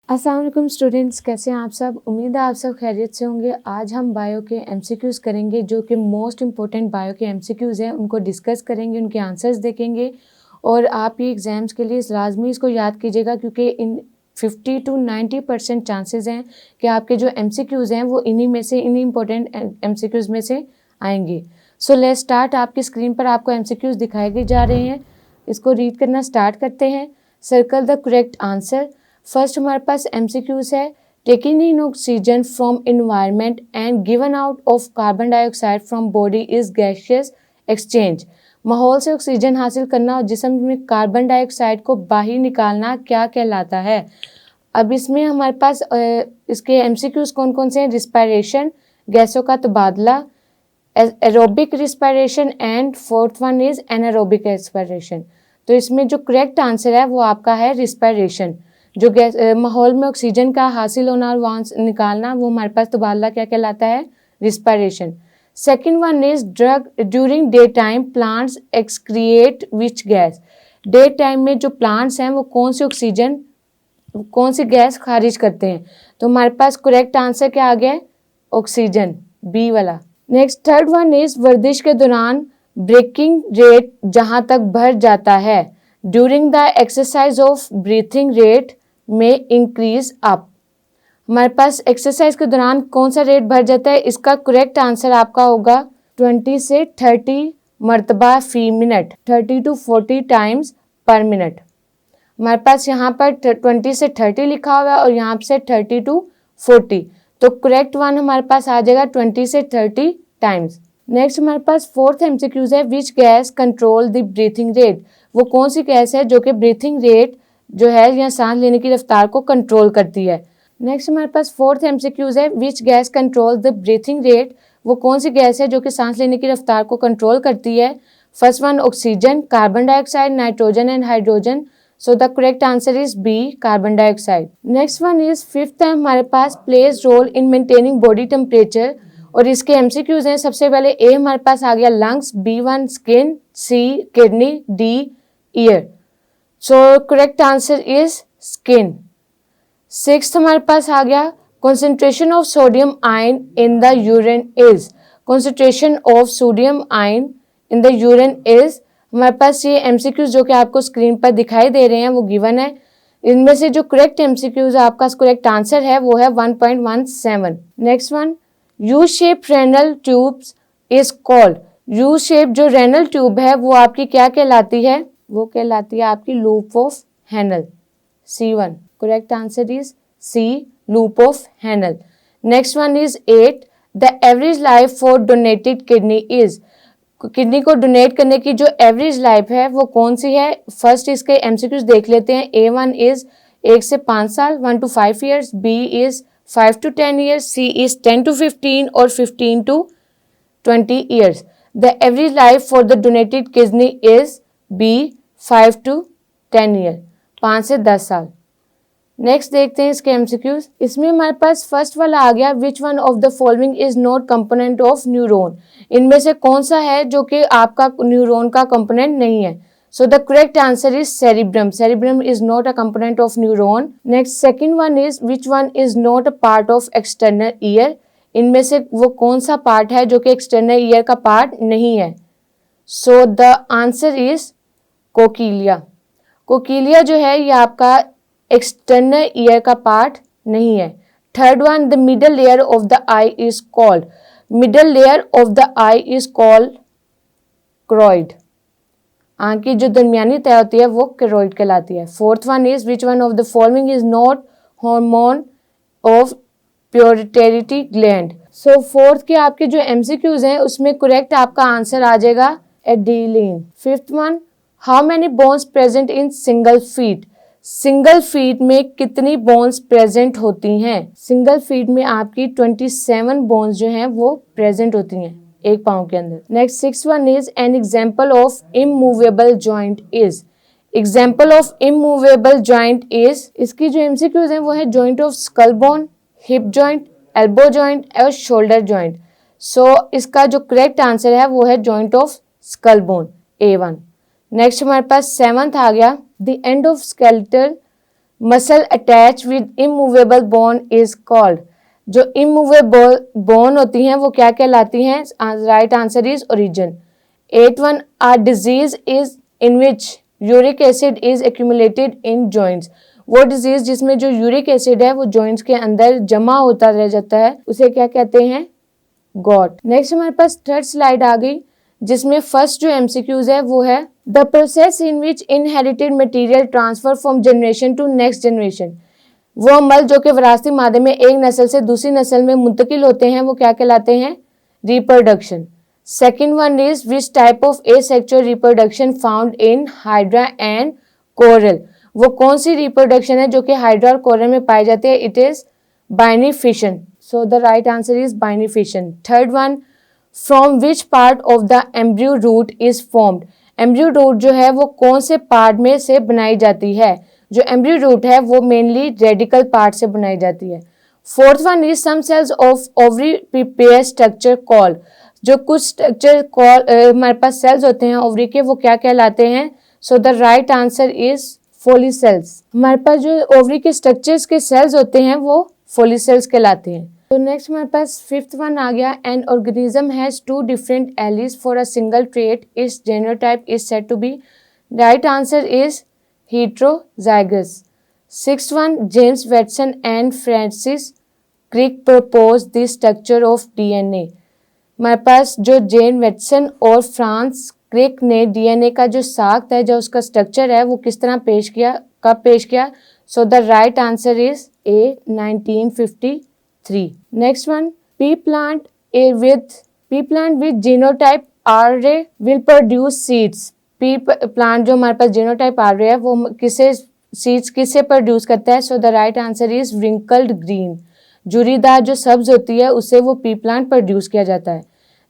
अस्सलाम वालेकुम स्टूडेंट्स, कैसे हैं आप सब। उम्मीद है आप सब खैरियत से होंगे। आज हम बायो के एमसीक्यूज़ करेंगे जो कि मोस्ट इंपॉर्टेंट बायो के एमसीक्यूज़ हैं, उनको डिस्कस करेंगे, उनके आंसर्स देखेंगे। और आप ये एग्ज़ाम्स के लिए लाजमी इसको याद कीजिएगा क्योंकि इन 50 to 90% चांसेस हैं कि आपके जो एमसीक्यूज़ हैं वो इन्हीं इंपॉर्टेंट एमसीक्यूज़ में से आएंगे। So let's start. आपकी स्क्रीन पर आपको एमसीक्यूज़ दिखाए जा रहे हैं, इसको रीड करना स्टार्ट करते हैं। Circle the correct answer. First हमारे पास एमसीक्यूज है, taking in oxygen from environment and given out of carbon dioxide from body is gaseous exchange. माहौल से ऑक्सीजन हासिल करना और जिस्म में कार्बन डाइऑक्साइड को बाहर निकालना क्या कहलाता है। अब इसमें हमारे पास इसके एमसीक्यूज कौन कौन से हैं। रिस्पायरेशन, गैसों का तबादला, aerobic respiration and fourth one is anaerobic respiration. तो इसमें जो करेक्ट आंसर है वो आपका है रिस्पायरेशन। जो गैस माहौल में ऑक्सीजन का हासिल होना और वहाँ निकालना, वो हमारे पास तबादला क्या कहलाता है, respiration. Second one is drug during day time plants excrete which gas. Day time में जो प्लांट्स हैं वो कौन सी गैस खारिज करते हैं। तो हमारे पास करेक्ट आंसर क्या आ गया, ऑक्सीजन, बी वाला। नेक्स्ट थर्ड वन इज वर्जिश के दौरान ब्रेकिंग रेट जहाँ तक बढ़ जाता है। During the exercise of breathing rate में इंक्रीज अप। हमारे पास एक्सरसाइज के दौरान कौन सा रेट बढ़ जाता है, इसका करेक्ट आंसर आपका होगा 20 से 30 मरतबा फी मिनट, 30 to 40 टाइम्स पर मिनट। हमारे पास यहाँ पर 20 से 30 लिखा हुआ है और यहाँ से 30 to 40, तो करेक्ट वन हमारे पास आ जाएगा 20 से 30 टाइम्स। नेक्स्ट हमारे पास फोर्थ एमसीक्यूज है, which gas control the breathing rate. वो कौन सी गैस है जो कि ब्रीथिंग रेट जो है या सांस लेने की रफ्तार को कंट्रोल करती है। नेक्स्ट हमारे पास फोर्थ एमसीक्यूज है, which gas control the breathing rate. वो कौन सी गैस है जो कि सांस लेने की रफ्तार को कंट्रोल करती है। First one oxygen, carbon dioxide, nitrogen and hydrogen. So the correct answer is B, carbon dioxide. Next one is fifth है हमारे पास, plays role in maintaining body temperature. और इसके एमसीक्यूज हैं। सबसे पहले ए हमारे पास आ गया lungs, B one skin, C kidney, D ear. So correct answer is skin. Sixth हमारे पास आ गया, concentration of sodium ion in the urine is. Concentration of sodium ion in the urine is. हमारे पास ये एमसीक्यूज जो कि आपको स्क्रीन पर दिखाई दे रहे हैं वो गिवन है। इनमें से जो करेक्ट एमसीक्यूज आपका करेक्ट आंसर है वो है 1.17। Next one, U shape renal tubes is called. U shape जो रेनल ट्यूब है वो आपकी क्या कहलाती है, वो कहलाती है आपकी loop of Henle, C1। Correct answer is C, loop of Henle. Next one is 8, the average life for donated kidney is. Kidney को डोनेट करने की जो एवरेज लाइफ है वो कौन सी है। फर्स्ट इसके एमसीक्यूज देख लेते हैं। A1 इज 1 से 5 साल, 1 to 5 years, B is 5 to 10 years, C is 10 to 15 और 15 to 20 years. The average life for the donated kidney is B, 5 to 10 year, 5 से 10 साल। नेक्स्ट देखते हैं इसके एमसीक्यूज। इसमें हमारे पास फर्स्ट वाला आ गया, विच one of the following is not component of neuron. इनमें से कौन सा है जो कि आपका न्यूरॉन का कंपोनेंट नहीं है। So the correct answer is cerebrum. Cerebrum is not a component of neuron. Next, second one is, which one is not a part of external ear. इनमें से वो कौन सा पार्ट है जो कि external ear का पार्ट नहीं है। So the answer is कोकीलिया। कोकीलिया जो है ये आपका external ear का पार्ट नहीं है। Third one, the middle layer of the eye is called. Middle layer of the eye is called choroid. आंख की जो दरमियानी तय होती है वो कैरोइड कहलाती है। Fourth one is, which one of the following is not hormone of pituitary gland. So fourth के आपके जो एमसीक्यूज हैं उसमें करेक्ट आपका आंसर आ जाएगा adrenaline. Fifth one, how many bones present in single feet. Single feet में कितनी बोन्स प्रेजेंट होती हैं। सिंगल फीट में आपकी 27 बोन्स जो हैं वो प्रेजेंट होती हैं एक पाँव के अंदर। Next six one is, an example of immovable joint is. Example of immovable joint is, इसकी जो एमसीक्यूज हैं वो है joint of skull bone, hip joint, elbow joint और शोल्डर जॉइंट। सो इसका जो करेक्ट आंसर है वो है joint of skull bone, A1। Next हमारे पास सेवंथ आ गया, the end of skeletal muscle attach with immovable bone is called. जो इमूवेबल बोन होती हैं वो क्या कहलाती हैं? Right answer is origin. 8 1 a disease is in which uric acid is accumulated in joints. वो डिजीज जिसमें जो यूरिक एसिड है वो जॉइंट्स के अंदर जमा होता रह जाता है, उसे क्या कहते हैं? गॉट। नेक्स्ट हमारे पास थर्ड स्लाइड आ गई, जिसमें फर्स्ट जो एमसीक्यूज है वो है the process in which inherited material transfer from generation to next generation. वो अमल जो कि विरासती मादे में एक नस्ल से दूसरी नस्ल में मुंतकिल होते हैं वो क्या कहलाते हैं? Reproduction. Second one is which type of asexual reproduction found in hydra and coral. वो कौन सी रिप्रोडक्शन है जो कि हाइड्रा और कोरल में पाई जाती है? It is binary fission. So the right answer is binary fission. Third one, from which part of the embryo root is formed. Embryo root जो है वो कौन से पार्ट में से बनाई जाती है? जो एम्ब्रियो रूट है वो मेनली रेडिकल पार्ट से बनाई जाती है। Fourth one is some cells of ovary prepare structure called. जो कुछ स्ट्रक्चर कॉल हमारे पास सेल्स होते हैं ओवरी के, वो क्या कहलाते हैं? So the right answer is follicles. हमारे पास जो ओवरी के स्ट्रक्चर्स के सेल्स होते हैं वो फोलिसेल्स कहलाते हैं। तो नेक्स्ट हमारे पास फिफ्थ वन आ गया, an organism has 2 different alleles for a single trait, its genotype is said to be. Right answer is heterozygous. Sixth one, James Watson and Francis Crick proposed the structure of DNA. हमारे पास जो जेन वेटसन और France क्रिक ने DNA का जो साख्त है, जो उसका स्ट्रक्चर है, वो किस तरह पेश किया, कब पेश किया? So the right answer is A 1953। Next one, pea plant with genotype RA will produce seeds. Pea plant जो हमारे पास जीनोटाइप आ रहा है वो किसे सीड्स किसे प्रोड्यूस करता है? So the right answer is wrinkled green. जुरीदार जो सब्ज होती है उसे वो पी प्लांट प्रोड्यूस किया जाता है।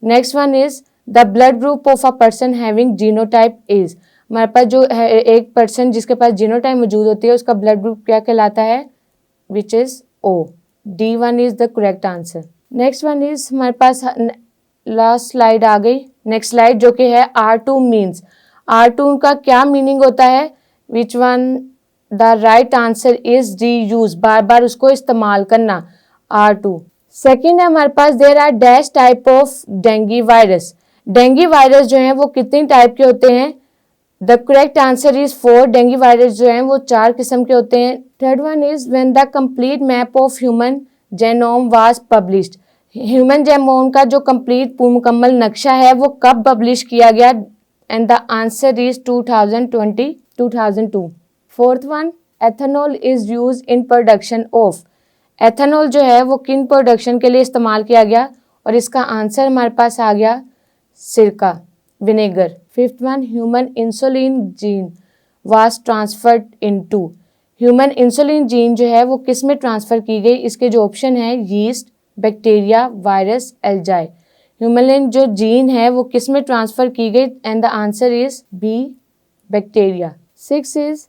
Next one is the blood group of a person having genotype is. हमारे पास जो है एक पर्सन जिसके पास जीनोटाइप मौजूद होती है उसका ब्लड ग्रुप क्या कहलाता है? Which is O. D1 is the correct answer. Next one is हमारे पास लास्ट स्लाइड आ गई, नेक्स्ट स्लाइड जो कि है R2 मीन्स। R2 का क्या मीनिंग होता है? Which one? The right answer is reuse, बार बार उसको इस्तेमाल करना। R2। सेकेंड है हमारे पास there are dash type of dengue virus. Dengue virus जो है वो कितने टाइप के होते हैं? The correct answer is 4। Dengue virus जो है वो 4 किस्म के होते हैं। Third one is when the complete map of human genome was published. Human genome का जो कंप्लीट मुकम्मल नक्शा है वो कब पब्लिश किया गया? And the answer is 2002। Fourth one, ethanol is used in production of। Ethanol जो है वो किन प्रोडक्शन के लिए इस्तेमाल किया गया? और इसका आंसर हमारे पास आ गया सिरका, vinegar. Fifth one, human insulin gene was transferred into. Human insulin gene जो है वो किस में ट्रांसफर की गई? इसके जो ऑप्शन है yeast, bacteria, virus, algae. Human जो जीन है वो किस में ट्रांसफर की गई? And the answer is B, bacteria. 6 is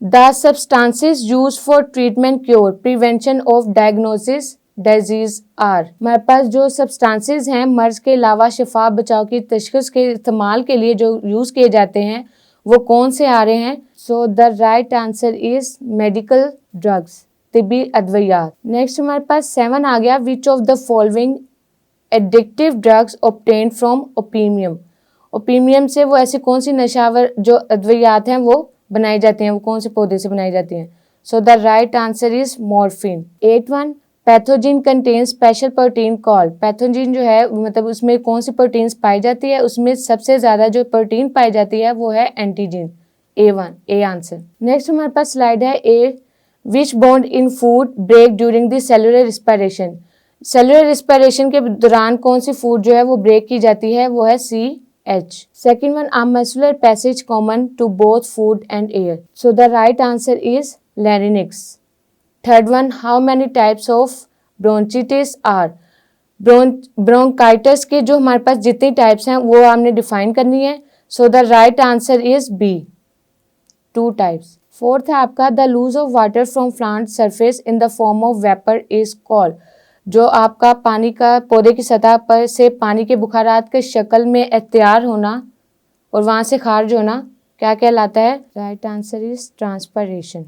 the substances used for treatment, cure, prevention of diagnosis disease are. हमारे पास जो सब्सटेंसेस हैं मर्ज के अलावा शिफा बचाव की तशखीस के इस्तेमाल के लिए जो यूज किए जाते हैं वो कौन से आ रहे हैं? So the right answer is medical drugs, तिब्बी अद्वियात। नेक्स्ट हमारे पास 7 आ गया, which of the following addictive drugs obtained from opium. Opium से वो ऐसी कौन सी नशावर जो अद्वियात हैं वो बनाई जाती हैं, वो कौन से पौधे से बनाई जाती हैं? So the right answer is morphine. 8 1, pathogen contain special protein called. Pathogen जो है मतलब उसमें कौन सी प्रोटीन पाई जाती है? उसमें सबसे ज्यादा जो प्रोटीन पाई जाती है वो है antigen. A1, A answer. Next हमारे पास स्लाइड है ए, which bond in food break during the cellular respiration. Cellular respiration के दौरान कौन सी फूड जो है वो ब्रेक की जाती है? वो है CH। Second one, a muscular passage common to both food and air. So the right answer is larynx. Third one, how many types of bronchitis are. Bronchitis के जो हमारे पास जितनी टाइप्स हैं वो हमने डिफाइन करनी है। So the right answer is B, 2 types. Fourth है आपका, the loss of water from plant surface in the form of vapour is called. जो आपका पानी का पौधे की सतह पर से पानी के बुखारात के शक्ल में तैयार होना और वहाँ से खारिज होना क्या कहलाता है? Right answer is transpiration.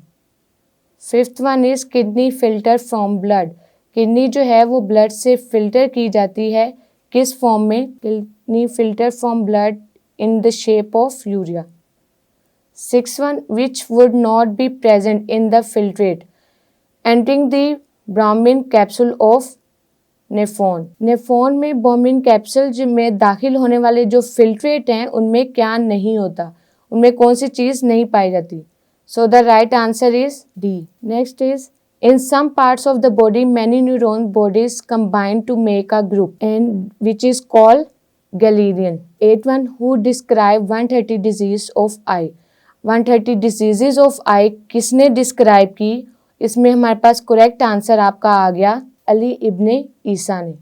Fifth one is kidney filter from blood. Kidney जो है वो ब्लड से फिल्टर की जाती है, किस फॉर्म में? Kidney filter from blood in the shape of urea. Six one, which would not be present in the filtrate entering the Brahmin capsule of nephron. Nephron में ब्राह्मीन कैप्सूल में दाखिल होने वाले जो फिल्ट्रेट हैं उनमें क्या नहीं होता, उनमें कौन सी चीज नहीं पाई जाती? सो the right answer is D. Next is in some parts of the body many neuron bodies combine to make a group and which is called ganglion. 8 who describe 130 disease of eye। 130 diseases of eye किसने describe की? इसमें हमारे पास correct answer आपका आ गया अली इब्ने ईसा ने।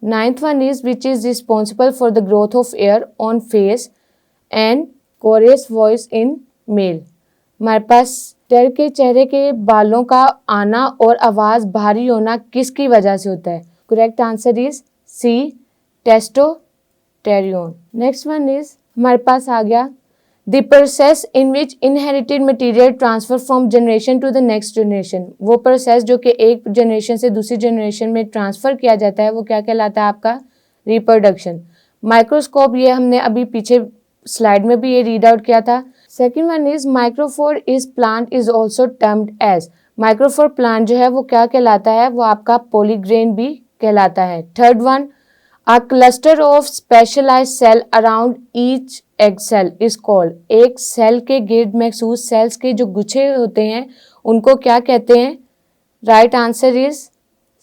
9th one is which is responsible for the growth of hair on face and chorus voice in male। हमारे पास टेर के चेहरे के बालों का आना और आवाज भारी होना किसकी वजह से होता है? Correct answer is C, testosterone. Next one is हमारे पास आ गया the process in which inherited material transfer from generation to the next generation. वो प्रोसेस जो कि एक जनरेशन से दूसरी जनरेशन में ट्रांसफर किया जाता है वो क्या कहलाता है आपका? रिप्रोडक्शन। माइक्रोस्कोप, ये हमने अभी पीछे स्लाइड में भी ये रीड आउट किया था। Second one is microphore is plant is also termed as. Microphore plant जो है वो क्या कहलाता है? वो आपका पॉलीग्रेन भी कहलाता है। Third one, a cluster of specialised cell around each egg cell is called. एक सेल के गिर्द महसूस सेल्स के जो गुच्छे होते हैं उनको क्या कहते हैं? Right answer is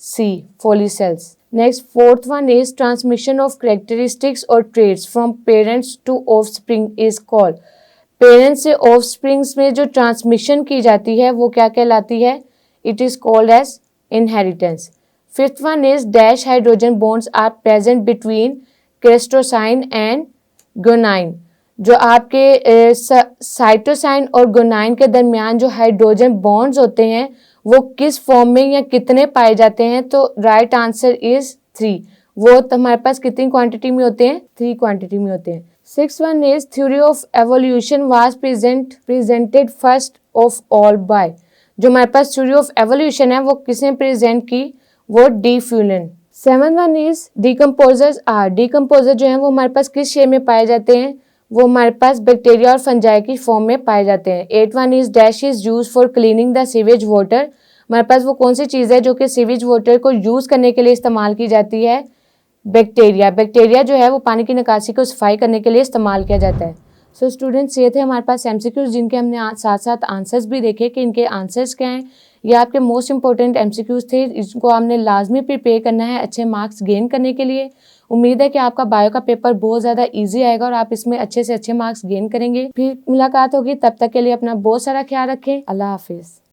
C, follicles. Next fourth one is transmission of characteristics और traits from parents to offspring is called. Parents से ऑफस्प्रिंग्स में जो ट्रांसमिशन की जाती है वो क्या कहलाती है? It is called as inheritance. Fifth one is dash hydrogen bonds are present between cytosine and guanine. जो आपके साइटोसाइन और गुआनिन के दरमियान जो हाइड्रोजन बॉन्ड्स होते हैं वो किस फॉर्म में या कितने पाए जाते हैं? तो राइट आंसर इज 3। वो तो हमारे पास कितनी क्वांटिटी में होते हैं? 3 क्वांटिटी में होते हैं। Six one is theory of evolution was presented first of all by. जो हमारे पास थ्योरी ऑफ एवोल्यूशन है वो किसने प्रेजेंट की? वो डी फ्यूलन। Seven one is decomposers are. Decomposer जो है वो हमारे पास किस शेप में पाए जाते हैं? वो हमारे पास बैक्टीरिया और फंजाई की फॉर्म में पाए जाते हैं। 8 one is dash is use for cleaning the sewage water. हमारे पास वो कौन सी चीज़ है जो कि सीवेज वाटर को यूज करने के लिए इस्तेमाल की जाती है? बैक्टीरिया। बैक्टीरिया जो है वो पानी की निकासी को सफाई करने के लिए इस्तेमाल किया जाता है। सो स्टूडेंट्स, ये थे हमारे पास एमसीक्यूज जिनके हमने साथ साथ आंसर्स भी देखे कि इनके आंसर्स क्या हैं। ये आपके मोस्ट इंपॉर्टेंट एमसीक्यूज थे, इसको आपने लाजमी प्रिपेयर करना है अच्छे मार्क्स गेन करने के लिए। उम्मीद है कि आपका बायो का पेपर बहुत ज़्यादा इजी आएगा और आप इसमें अच्छे से अच्छे मार्क्स गेन करेंगे। फिर मुलाकात होगी, तब तक के लिए अपना बहुत सारा ख्याल रखें। अल्लाह हाफिज़।